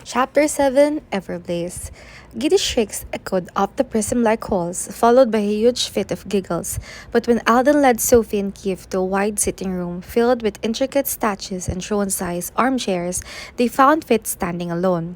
Chapter 7 Everblaze. Giddy shrieks echoed up the prism-like halls, followed by a huge fit of giggles. But when Alden led Sophie and Keith to a wide sitting room filled with intricate statues and throne-sized armchairs, they found Fitz standing alone.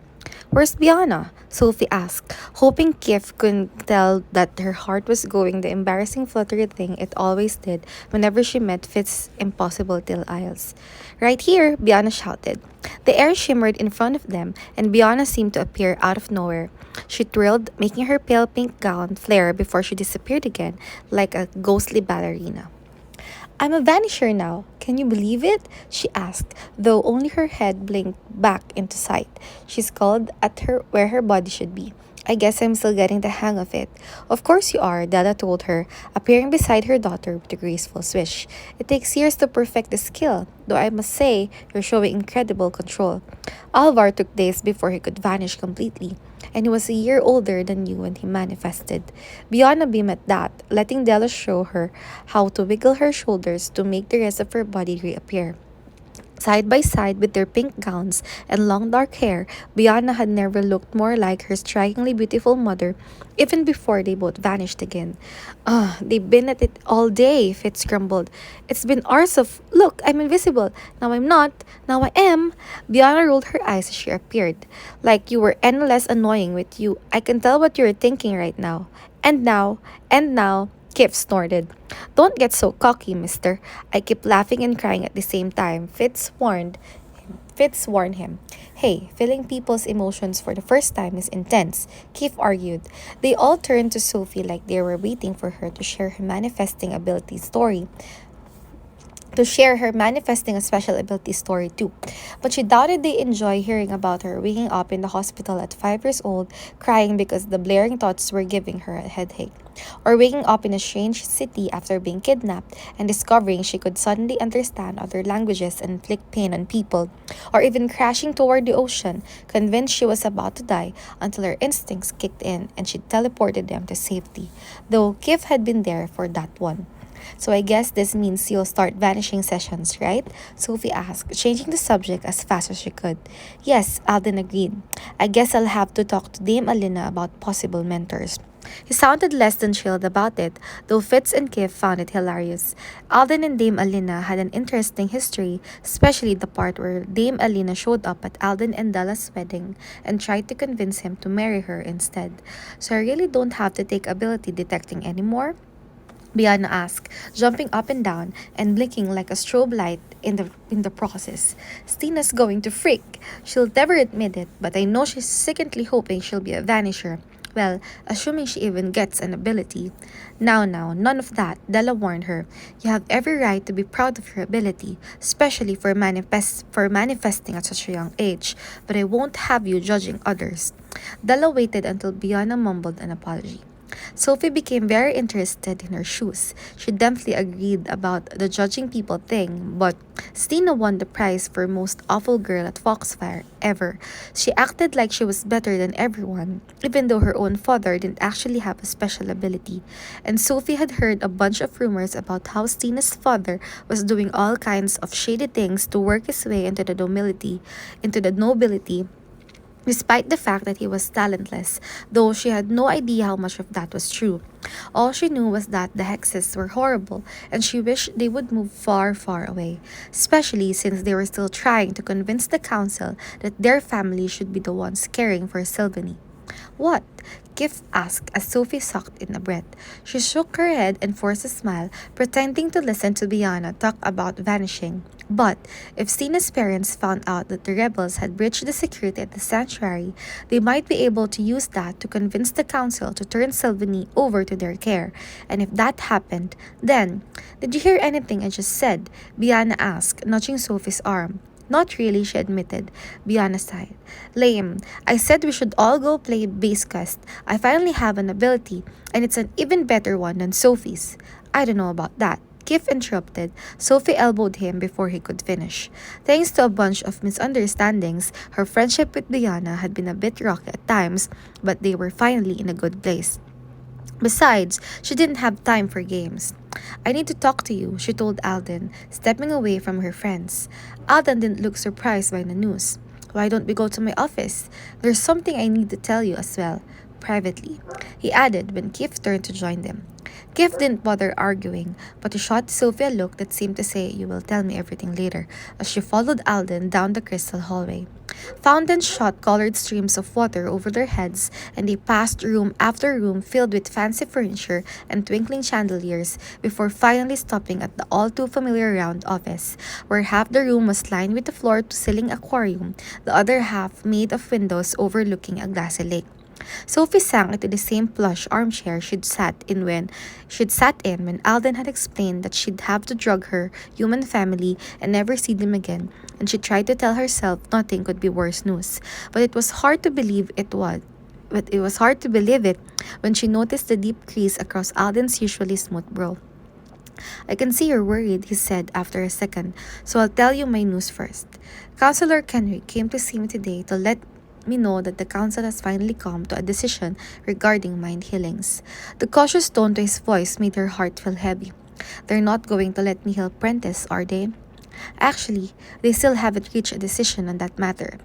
"Where's Biana?" Sophie asked, hoping Kif couldn't tell that her heart was going the embarrassing fluttery thing it always did whenever she met Fitz's impossible till Isles. "Right here," Biana shouted. The air shimmered in front of them, and Biana seemed to appear out of nowhere. She twirled, making her pale pink gown flare before she disappeared again, like a ghostly ballerina. "I'm a vanisher now. Can you believe it?" she asked, though only her head blinked back into sight. She scowled at her where her body should be. "I guess I'm still getting the hang of it." "Of course you are," Dada told her, appearing beside her daughter with a graceful swish. "It takes years to perfect the skill, though I must say you're showing incredible control. Alvar took days before he could vanish completely, and he was a year older than you when he manifested." Biana beamed at that, letting Della show her how to wiggle her shoulders to make the rest of her body reappear. Side by side with their pink gowns and long dark hair, Biana had never looked more like her strikingly beautiful mother, even before they both vanished again. They've been at it all day," Fitz grumbled. "It's been hours of, look, I'm invisible. Now I'm not. Now I am." Biana rolled her eyes as she appeared. "Like you were any less annoying with you. I can tell what you're thinking right now. And now, Kif snorted. "Don't get so cocky, mister." I keep laughing and crying at the same time, Fitz warned him. "Hey, feeling people's emotions for the first time is intense," Keith argued. They all turned to Sophie like they were waiting for her to share her manifesting ability story. To share her manifesting a special ability story too. But she doubted they enjoy hearing about her waking up in the hospital at 5 years old, crying because the blaring thoughts were giving her a headache. Or waking up in a strange city after being kidnapped and discovering she could suddenly understand other languages and inflict pain on people. Or even crashing toward the ocean, convinced she was about to die until her instincts kicked in and she teleported them to safety. Though Kif had been there for that one. "So I guess this means you'll start vanishing sessions, right?" Sophie asked, changing the subject as fast as she could. "Yes," Alden agreed. "I guess I'll have to talk to Dame Alina about possible mentors." He sounded less than thrilled about it, though Fitz and Kif found it hilarious. Alden and Dame Alina had an interesting history, especially the part where Dame Alina showed up at Alden and Della's wedding and tried to convince him to marry her instead. "So I really don't have to take ability detecting anymore?" Biana asked, jumping up and down and blinking like a strobe light in the process. "Stina's going to freak. She'll never admit it, but I know she's secretly hoping she'll be a vanisher. Well, assuming she even gets an ability." Now, none of that," Della warned her. "You have every right to be proud of your ability, especially for manifesting at such a young age, but I won't have you judging others." Della waited until Biana mumbled an apology. Sophie became very interested in her shoes. She definitely agreed about the judging people thing, but Stina won the prize for most awful girl at Foxfire ever. She acted like she was better than everyone, even though her own father didn't actually have a special ability. And Sophie had heard a bunch of rumors about how Stina's father was doing all kinds of shady things to work his way into the nobility despite the fact that he was talentless, though she had no idea how much of that was true. All she knew was that the hexes were horrible, and she wished they would move far, far away, especially since they were still trying to convince the council that their family should be the ones caring for Sylvanie. "What?" Kif asked as Sophie sucked in a breath. She shook her head and forced a smile, pretending to listen to Biana talk about vanishing. But if Stina's parents found out that the rebels had breached the security at the sanctuary, they might be able to use that to convince the council to turn Sylvanie over to their care. And if that happened, then... "Did you hear anything I just said?" Biana asked, nudging Sophie's arm. "Not really," she admitted. Biana sighed. "Lame. I said we should all go play base quest. I finally have an ability, and it's an even better one than Sophie's." "I don't know about that." Kif interrupted. Sophie elbowed him before he could finish. Thanks to a bunch of misunderstandings, her friendship with Biana had been a bit rocky at times, but they were finally in a good place. Besides, she didn't have time for games. "I need to talk to you," she told Alden, stepping away from her friends. Alden didn't look surprised by the news. Why don't we go to my office? There's something I need to tell you as well, privately, he added when Keith turned to join them. Keith didn't bother arguing, but he shot Sophie a look that seemed to say, "You will tell me everything later," as she followed Alden down the crystal hallway. Fountains shot colored streams of water over their heads, and they passed room after room filled with fancy furniture and twinkling chandeliers before finally stopping at the all too familiar round office, where half the room was lined with a floor to ceiling aquarium, the other half made of windows overlooking a glassy lake. Sophie sank into the same plush armchair she'd sat in when Alden had explained that she'd have to drug her human family and never see them again, and she tried to tell herself nothing could be worse news. But it was hard to believe it was. But it was hard to believe it when she noticed the deep crease across Alden's usually smooth brow. "I can see you're worried," he said after a second, "so I'll tell you my news first. Counselor Kenrick came to see me today to let me know that the council has finally come to a decision regarding mind healings." The cautious tone to his voice made her heart feel heavy. "They're not going to let me heal Prentice, are they?" "Actually, they still haven't reached a decision on that matter."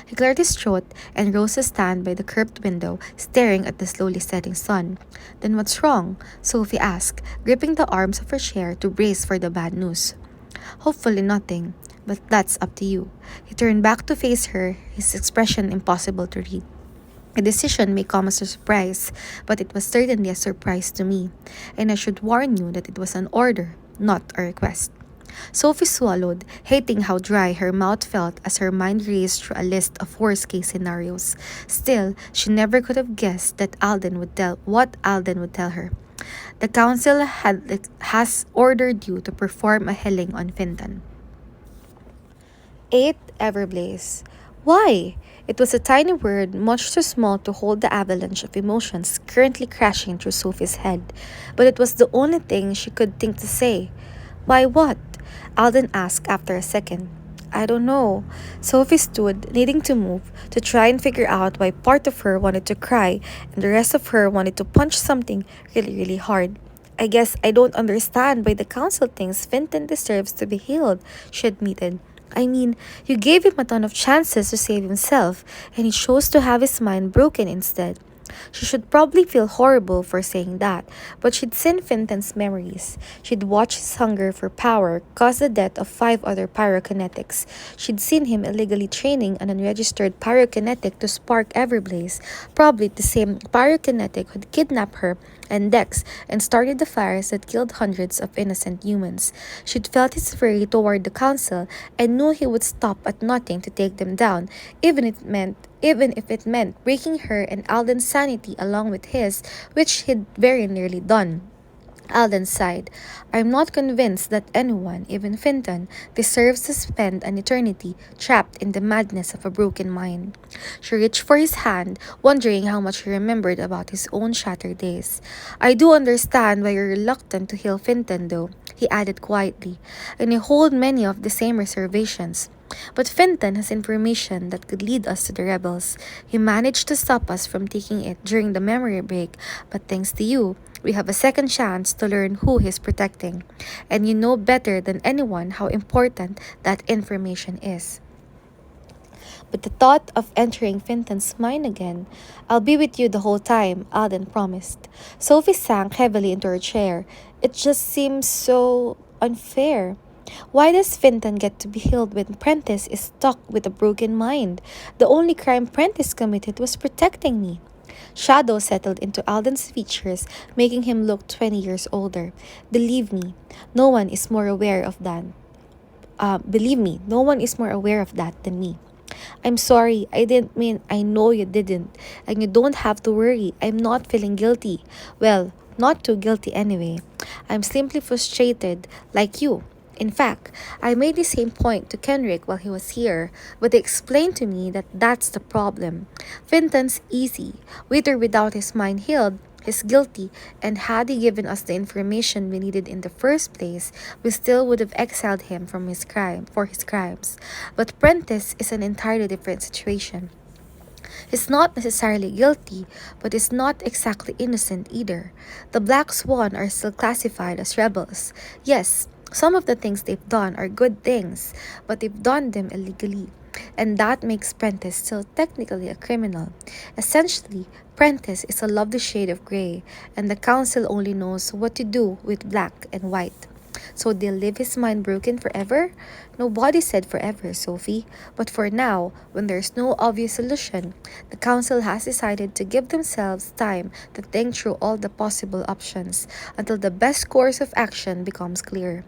He cleared his throat and rose to stand by the curved window, staring at the slowly setting sun. "Then what's wrong?" Sophie asked, gripping the arms of her chair to brace for the bad news. "Hopefully nothing, but that's up to you." He turned back to face her, his expression impossible to read. "A decision may come as a surprise, but it was certainly a surprise to me, and I should warn you that it was an order, not a request." Sophie swallowed, hating how dry her mouth felt as her mind raced through a list of worst-case scenarios. Still, she never could have guessed that what Alden would tell her. "The council has ordered you to perform a healing on Fintan." 8. Everblaze. Why? It was a tiny word, much too small to hold the avalanche of emotions currently crashing through Sophie's head, but it was the only thing she could think to say. "Why what?" Alden asked after a second. "I don't know." Sophie stood, needing to move, to try and figure out why part of her wanted to cry and the rest of her wanted to punch something really, really hard. "I guess I don't understand why the council thinks Fintan deserves to be healed," she admitted. "I mean, you gave him a ton of chances to save himself, and he chose to have his mind broken instead." She should probably feel horrible for saying that, but she'd seen Fintan's memories. She'd watched his hunger for power cause the death of 5 other pyrokinetics. She'd seen him illegally training an unregistered pyrokinetic to spark Everblaze, probably the same pyrokinetic who'd kidnapped her and Dex and started the fires that killed hundreds of innocent humans. She'd felt his fury toward the council and knew he would stop at nothing to take them down, even if it meant breaking her and Alden's sanity along with his, which he'd very nearly done. Alden sighed. "I'm not convinced that anyone, even Fintan, deserves to spend an eternity trapped in the madness of a broken mind." She reached for his hand, wondering how much he remembered about his own shattered days. "I do understand why you're reluctant to heal Fintan, though," he added quietly, "and I hold many of the same reservations. But Fintan has information that could lead us to the rebels. He managed to stop us from taking it during the memory break, but thanks to you, we have a second chance to learn who he's protecting. And you know better than anyone how important that information is." But the thought of entering Fintan's mind again— "I'll be with you the whole time," Alden promised. Sophie sank heavily into her chair. It just seems so unfair. Why does Fintan get to be healed when Prentice is stuck with a broken mind? The only crime Prentice committed was protecting me. Shadow settled into Alden's features, making him look 20 years older. Believe me, no one is more aware of that. Believe me, no one is more aware of that than me. "I'm sorry, I didn't mean— I know you didn't. And you don't have to worry, I'm not feeling guilty. Well, not too guilty anyway. I'm simply frustrated, like you. In fact, I made the same point to Kenrick while he was here, but he explained to me that that's the problem. Fintan's easy. With or without his mind healed, he's guilty, and had he given us the information we needed in the first place, we still would have exiled him for his crimes. But Prentice is an entirely different situation. He's not necessarily guilty, but is not exactly innocent either. The Black Swan are still classified as rebels. Yes, some of the things they've done are good things, but they've done them illegally. And that makes Prentice still technically a criminal. Essentially, Prentice is a lovely shade of gray, and the council only knows what to do with black and white. So they'll leave his mind broken forever? Nobody said forever, Sophie. But for now, when there's no obvious solution, the council has decided to give themselves time to think through all the possible options until the best course of action becomes clear.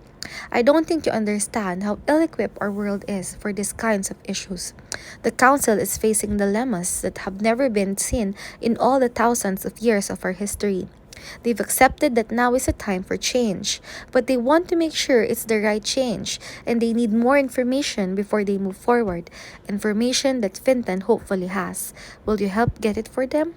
I don't think you understand how ill equipped our world is for these kinds of issues. The Council is facing dilemmas that have never been seen in all the thousands of years of our history. They've accepted that now is a time for change, but they want to make sure it's the right change, and they need more information before they move forward. Information that Fintan hopefully has. Will you help get it for them?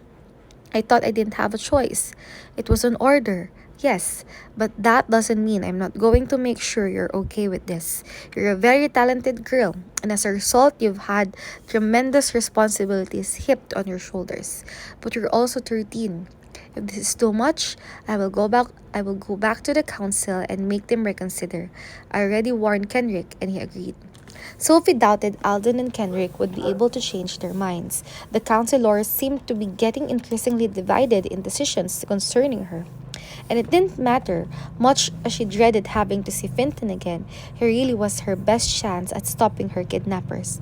I thought I didn't have a choice. It was an order. Yes, but that doesn't mean I'm not going to make sure you're okay with this. You're a very talented girl, and as a result, you've had tremendous responsibilities heaped on your shoulders. But you're also 13. If this is too much, I will go back to the council and make them reconsider. I already warned Kenrick and he agreed. Sophie doubted Alden and Kenrick would be able to change their minds. The councilors seemed to be getting increasingly divided in decisions concerning her. And it didn't matter, much as she dreaded having to see Fintan again, he really was her best chance at stopping her kidnappers.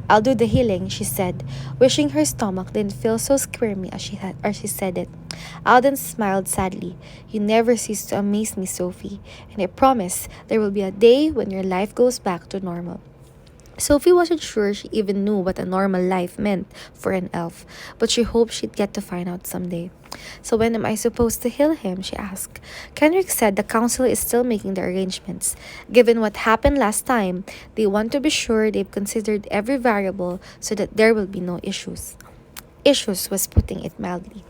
I'll do the healing, she said, wishing her stomach didn't feel so squirmy as she said it. Alden smiled sadly. You never cease to amaze me, Sophie, and I promise there will be a day when your life goes back to normal. Sophie wasn't sure she even knew what a normal life meant for an elf, but she hoped she'd get to find out someday. So when am I supposed to heal him? She asked. Kenrick said the council is still making the arrangements. Given what happened last time, they want to be sure they've considered every variable so that there will be no issues. Issues was putting it mildly.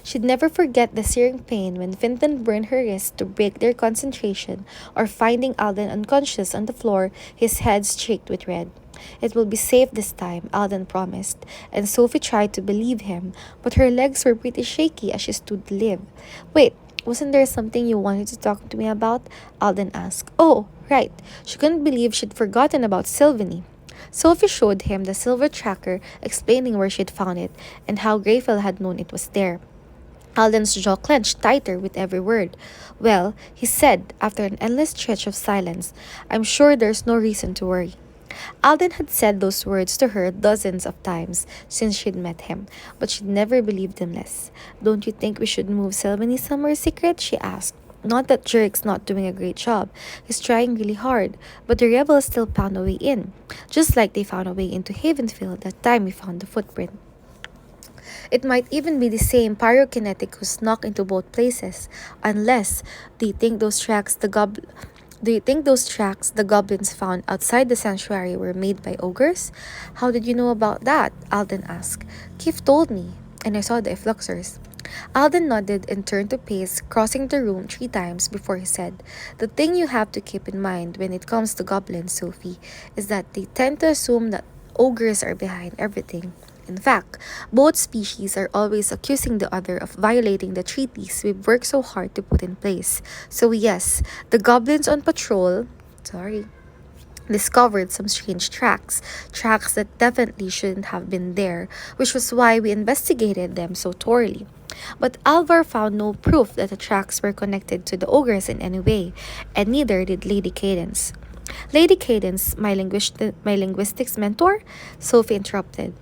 She'd never forget the searing pain when Fintan burned her wrist to break their concentration, or finding Alden unconscious on the floor, his head streaked with red. It will be safe this time, Alden promised, and Sophie tried to believe him, but her legs were pretty shaky as she stood to live. Wait, wasn't there something you wanted to talk to me about? Alden asked. Oh, right. She couldn't believe she'd forgotten about Sylvanie. Sophie showed him the silver tracker, explaining where she'd found it and how Greyfell had known it was there. Alden's jaw clenched tighter with every word. Well, he said, after an endless stretch of silence, I'm sure there's no reason to worry. Alden had said those words to her dozens of times since she'd met him, but she'd never believed them less. Don't you think we should move Sylvanie somewhere secret? She asked. Not that Jerk's not doing a great job. He's trying really hard, but the rebels still found a way in, just like they found a way into Havenfield that time we found the footprint. It might even be the same pyrokinetic who snuck into both places, unless do you think those tracks the goblins found outside the sanctuary were made by ogres? How did you know about that? Alden asked. Keith told me, and I saw the effluxers. Alden nodded and turned to pace, crossing the room 3 times before he said, The thing you have to keep in mind when it comes to goblins, Sophie, is that they tend to assume that ogres are behind everything. In fact, both species are always accusing the other of violating the treaties we've worked so hard to put in place. So yes, the goblins on patrol, discovered some strange tracks that definitely shouldn't have been there, which was why we investigated them so thoroughly. But Alvar found no proof that the tracks were connected to the ogres in any way, and neither did Lady Cadence. Lady Cadence, my linguistics mentor? Sophie interrupted.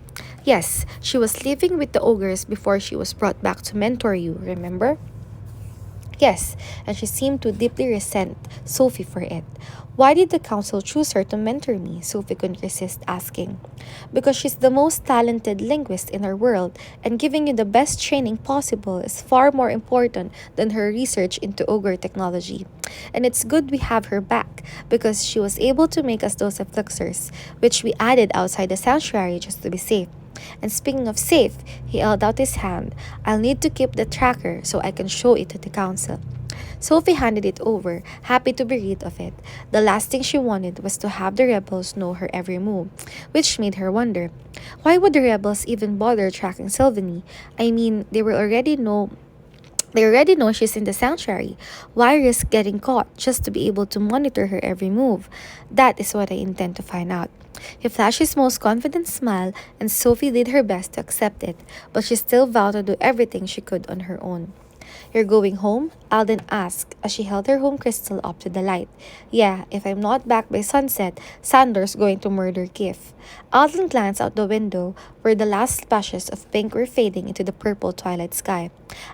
Yes, she was living with the ogres before she was brought back to mentor you, remember? Yes, and she seemed to deeply resent Sophie for it. Why did the council choose her to mentor me? Sophie couldn't resist asking. Because she's the most talented linguist in our world, and giving you the best training possible is far more important than her research into ogre technology. And it's good we have her back, because she was able to make us those affluxers, which we added outside the sanctuary just to be safe. And speaking of safe, he held out his hand. I'll need to keep the tracker so I can show it to the council. Sophie handed it over, happy to be rid of it. The last thing she wanted was to have the rebels know her every move, which made her wonder, why would the rebels even bother tracking Sylvanie? I mean, they already know she's in the sanctuary. Why risk getting caught just to be able to monitor her every move? That is what I intend to find out. He flashed his most confident smile, and Sophie did her best to accept it, but she still vowed to do everything she could on her own. You're going home? Alden asked as she held her home crystal up to the light. Yeah, if I'm not back by sunset, Sandor's going to murder Kif. Alden glanced out the window where the last splashes of pink were fading into the purple twilight sky.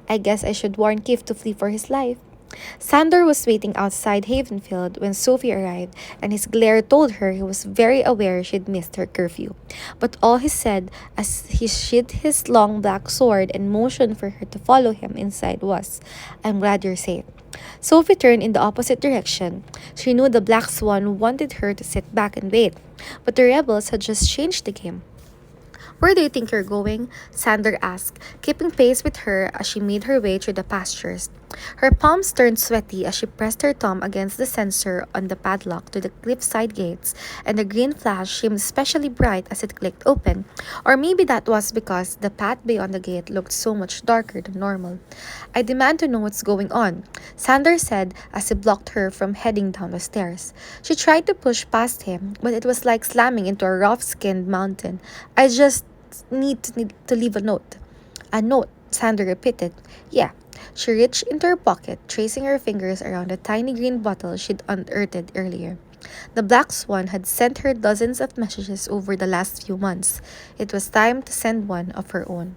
I guess I should warn Kif to flee for his life. Sandor was waiting outside Havenfield when Sophie arrived, and his glare told her he was very aware she'd missed her curfew. But all he said as he sheathed his long black sword and motioned for her to follow him inside was, I'm glad you're safe. Sophie turned in the opposite direction. She knew the Black Swan wanted her to sit back and wait, but the rebels had just changed the game. Where do you think you're going? Sander asked, keeping pace with her as she made her way through the pastures. Her palms turned sweaty as she pressed her thumb against the sensor on the padlock to the cliffside gates, and the green flash seemed especially bright as it clicked open. Or maybe that was because the path beyond the gate looked so much darker than normal. I demand to know what's going on, Sander said as he blocked her from heading down the stairs. She tried to push past him, but it was like slamming into a rough-skinned mountain. I just need to leave a note. A note, Sandra repeated. Yeah. She reached into her pocket, tracing her fingers around the tiny green bottle she'd unearthed earlier. The Black Swan had sent her dozens of messages over the last few months. It was time to send one of her own.